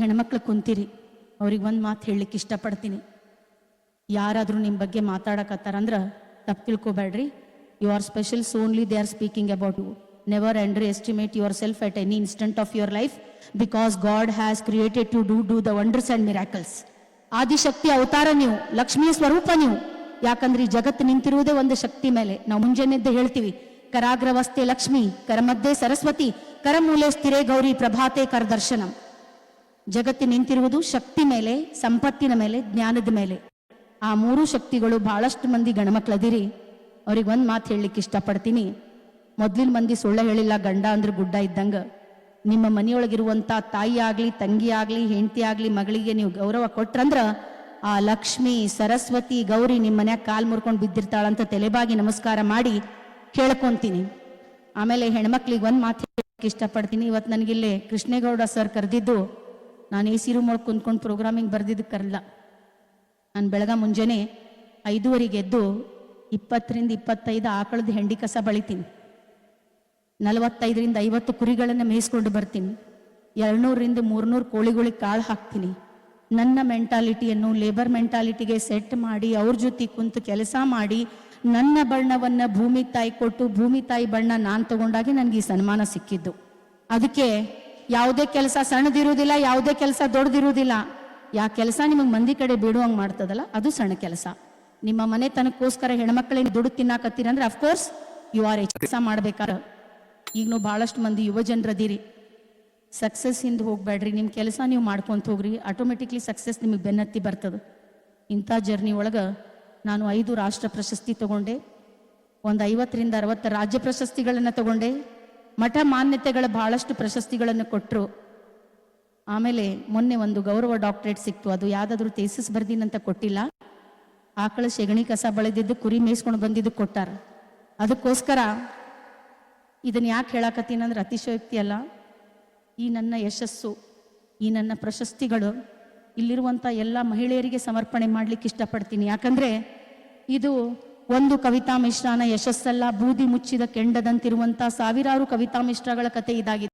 ಹೆಣ್ಮಕ್ಳು ಕುಂತೀರಿ, ಅವ್ರಿಗೆ ಒಂದು ಮಾತು ಹೇಳಲಿಕ್ಕೆ ಇಷ್ಟಪಡ್ತೀನಿ. ಯಾರಾದರೂ ನಿಮ್ಮ ಬಗ್ಗೆ ಮಾತಾಡಕತ್ತಾರಂದ್ರೆ ತಪ್ಪು ತಿಳ್ಕೊಬೇಡ್ರಿ. You are special, so only they are speaking about you. Never underestimate yourself at any instant of your life, because God has created to do the wonders and miracles. Adishakti ಅವತಾರ ನೀವು, ಲಕ್ಷ್ಮಿಯ ಸ್ವರೂಪ ನೀವು. ಯಾಕಂದ್ರೆ ಈ ಜಗತ್ತು ನಿಂತಿರುವುದೇ ಒಂದು ಶಕ್ತಿ ಮೇಲೆ. ನಾವು ಮುಂಜಾನೆದ್ದು ಹೇಳ್ತೀವಿ, ಕರಾಗ್ರವಸ್ತೆ ಲಕ್ಷ್ಮಿ, ಕರಮಧ್ಯೆ ಸರಸ್ವತಿ, ಕರಮೂಲೆ ಸ್ಥಿರೇ ಗೌರಿ, ಪ್ರಭಾತೆ ಕರದರ್ಶನಂ. ಜಗತ್ತು ನಿಂತಿರುವುದು ಶಕ್ತಿ ಮೇಲೆ, ಸಂಪತ್ತಿನ ಮೇಲೆ, ಜ್ಞಾನದ ಮೇಲೆ. ಆ ಮೂರು ಶಕ್ತಿಗಳು ಬಹಳಷ್ಟು ಮಂದಿ ಗಣಮಕ್ಳದಿರಿ. ಅವ್ರಿಗೆ ಒಂದು ಮಾತು ಹೇಳಲಿಕ್ಕೆ ಇಷ್ಟಪಡ್ತೀನಿ. ಮೊದ್ಲಿನ ಮಂದಿ ಸುಳ್ಳು ಹೇಳಿಲ್ಲ, ಗಂಡ ಅಂದ್ರೆ ಗುಡ್ಡ ಇದ್ದಂಗ. ನಿಮ್ಮ ಮನೆಯೊಳಗಿರುವಂಥ ತಾಯಿ ಆಗಲಿ, ತಂಗಿ ಆಗಲಿ, ಹೆಂಡತಿ ಆಗಲಿ, ಮಗಳಿಗೆ ನೀವು ಗೌರವ ಕೊಟ್ರಂದ್ರ ಆ ಲಕ್ಷ್ಮಿ, ಸರಸ್ವತಿ, ಗೌರಿ ನಿಮ್ಮ ಮನ್ಯಾಗ ಕಾಲು ಮುರ್ಕೊಂಡು ಬಿದ್ದಿರ್ತಾಳಂತ ತಲೆಬಾಗಿ ನಮಸ್ಕಾರ ಮಾಡಿ ಕೇಳ್ಕೊಂತೀನಿ. ಆಮೇಲೆ ಹೆಣ್ಮಕ್ಳಿಗೆ ಒಂದು ಮಾತು ಹೇಳಕ್ಕೆ ಇಷ್ಟಪಡ್ತೀನಿ. ಇವತ್ತು ನನಗಿಲ್ಲೇ ಕೃಷ್ಣೇಗೌಡ ಸರ್ ಕರೆದಿದ್ದು, ನಾನು AC ರೂಮ್ ಒಳಗೆ ಕುಂತ್ಕೊಂಡು ಪ್ರೋಗ್ರಾಮಿಂಗ್ ಬರ್ದಿದ್ದಕ್ಕೆ ಕರಲ್ಲ. ನಾನು ಬೆಳಗ ಮುಂಜಾನೆ 5:15 ಎದ್ದು 20 ರಿಂದ 25 ಆಕಳದ ಹೆಂಡಿ ಕಸ ಬಳಿತೀನಿ. 45 ರಿಂದ 50 ಕುರಿಗಳನ್ನು ಮೇಯಿಸ್ಕೊಂಡು ಬರ್ತೀನಿ. 200 ರಿಂದ 300 ಕೋಳಿಗಳಿಗೆ ಕಾಳು ಹಾಕ್ತೀನಿ. ನನ್ನ ಮೆಂಟಾಲಿಟಿಯನ್ನು ಲೇಬರ್ ಮೆಂಟಾಲಿಟಿಗೆ ಸೆಟ್ ಮಾಡಿ ಅವ್ರ ಜೊತೆ ಕುಂತು ಕೆಲಸ ಮಾಡಿ ನನ್ನ ಬಣ್ಣವನ್ನು ಭೂಮಿ ತಾಯಿ ಕೊಟ್ಟು, ಭೂಮಿ ತಾಯಿ ಬಣ್ಣ ನಾನು ತಗೊಂಡಾಗಿ ನನಗೆ ಈ ಸನ್ಮಾನ ಸಿಕ್ಕಿದ್ದು. ಅದಕ್ಕೆ ಯಾವುದೇ ಕೆಲಸ ಸಣ್ಣದಿರುವುದಿಲ್ಲ, ಯಾವುದೇ ಕೆಲಸ ದೊಡ್ಡದಿರುವುದಿಲ್ಲ. ಯಾ ಕೆಲಸ ನಿಮಗೆ ಮಂದಿ ಕಡೆ ಬೇಡುವಂಗೆ ಮಾಡ್ತದಲ್ಲ, ಅದು ಸಣ್ಣ ಕೆಲಸ. ನಿಮ್ಮ ಮನೆ ತನಕ್ಕೋಸ್ಕರ ಹೆಣ್ಮಕ್ಳಿಗೆ ದುಡ್ಡು ತಿನ್ನಾಕತ್ತೀರಂದ್ರೆ ಅಫ್ಕೋರ್ಸ್ ಯು ಆರ್ ಕೆಲಸ ಮಾಡ್ಬೇಕಾರೆ. ಈಗ ನೀವು ಭಾಳಷ್ಟು ಮಂದಿ ಯುವ ಜನರದಿರಿ, ಸಕ್ಸಸ್ ಹಿಂದೆ ಹೋಗ್ಬೇಡ್ರಿ. ನಿಮ್ಮ ಕೆಲಸ ನೀವು ಮಾಡ್ಕೊಂತ ಹೋಗ್ರಿ, ಆಟೋಮೆಟಿಕ್ಲಿ ಸಕ್ಸಸ್ ನಿಮಗೆ ಬೆನ್ನತ್ತಿ ಬರ್ತದೆ. ಇಂಥ ಜರ್ನಿ ಒಳಗೆ ನಾನು 5 ರಾಷ್ಟ್ರ ಪ್ರಶಸ್ತಿ ತಗೊಂಡೆ, ಒಂದು 50 ರಿಂದ 60 ರಾಜ್ಯ ಪ್ರಶಸ್ತಿಗಳನ್ನು ತಗೊಂಡೆ. ಮಠ ಮಾನ್ಯತೆಗಳ ಬಹಳಷ್ಟು ಪ್ರಶಸ್ತಿಗಳನ್ನು ಕೊಟ್ಟರು. ಆಮೇಲೆ ಮೊನ್ನೆ ಒಂದು ಗೌರವ ಡಾಕ್ಟರೇಟ್ ಸಿಕ್ತು. ಅದು ಯಾವುದಾದ್ರೂ ಥೀಸಿಸ್ ಬರ್ದಿನಂತ ಕೊಟ್ಟಿಲ್ಲ, ಆಕಳ ಸೆಗಣಿ ಕಸ ಬಳಿದಿದ್ದು, ಕುರಿ ಮೇಯಿಸ್ಕೊಂಡು ಬಂದಿದ್ದು ಕೊಟ್ಟಾರ. ಅದಕ್ಕೋಸ್ಕರ ಇದನ್ನು ಯಾಕೆ ಹೇಳಕತ್ತೀನಂದ್ರೆ ಅತಿಶಯೋಕ್ತಿ ಅಲ್ಲ. ಈ ನನ್ನ ಯಶಸ್ಸು, ಈ ನನ್ನ ಪ್ರಶಸ್ತಿಗಳು ಇಲ್ಲಿರುವಂಥ ಎಲ್ಲ ಮಹಿಳೆಯರಿಗೆ ಸಮರ್ಪಣೆ ಮಾಡಲಿಕ್ಕೆ ಇಷ್ಟಪಡ್ತೀನಿ. ಯಾಕಂದರೆ ಇದು ಒಂದು ಕವಿತಾ ಮಿಶ್ರನ ಯಶಸ್ಸಲ್ಲ, ಬೂದಿ ಮುಚ್ಚಿದ ಕೆಂಡದಂತಿರುವಂಥ ಸಾವಿರಾರು ಕವಿತಾ ಮಿಶ್ರಗಳ ಕತೆ ಇದಾಗಿದೆ.